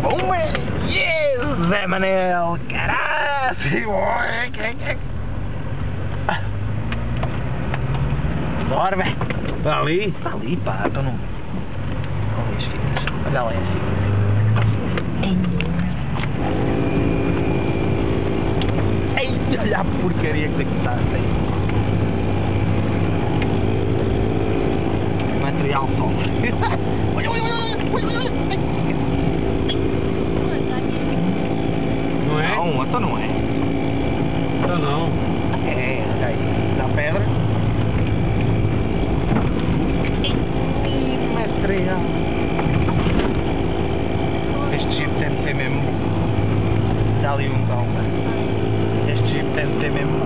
Uma! Yes! Zé Manel! Caralho! Bora, velho! Está ali? Está ali, pá, então não. Olha as fitas. Olha lá as fitas. Ei, olha a porcaria que daqui está. Material só. Olha, olha, olha, olha, olha. Não é? Não, então não é. Então não. É, olha aí. Dá pedra. Material. Este jeep tem de ser mesmo. Dá ali um cão, né? Este jeep tem de ser mesmo.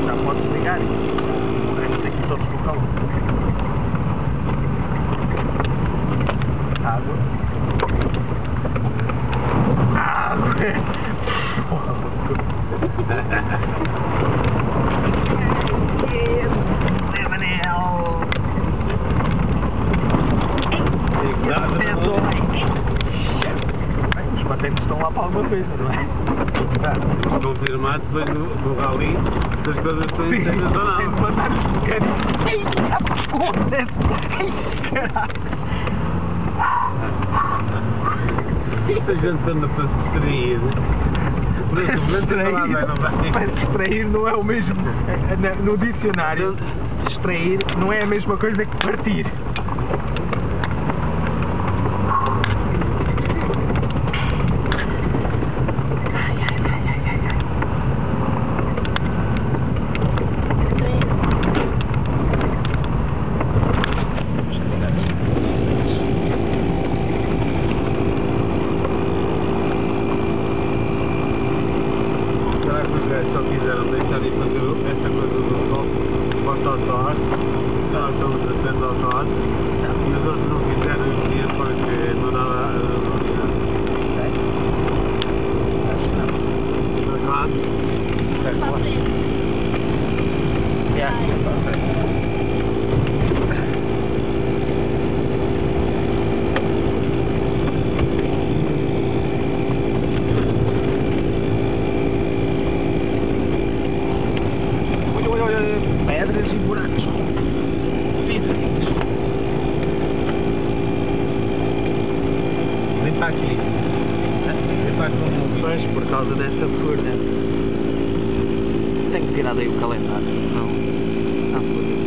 Já podes ligar isso. Morremos aqui todos com calor. Água. Água. Zé Manel. Os patentes estão lá para alguma coisa, não é? Confirmado depois do rally das coisas estão Sim, inteiras ou tem de não. mandar os bocadinhos. Ei, foda-se! Ei, caralho! Muita gente anda para se distrair. Para distrair não é o mesmo. No dicionário, distrair não é a mesma coisa que partir. Só quiseram deixar de fazer essa coisa do motocross, nós estamos a ser motocross, e os outros não quiseram ir porque não dava a velocidade. Pedras e buracos. Vidros. Limpa aqui. Limpa aqui um Pois, por causa dessa furna. Tenho que tirar daí o calendário. Não. Não, foda-se.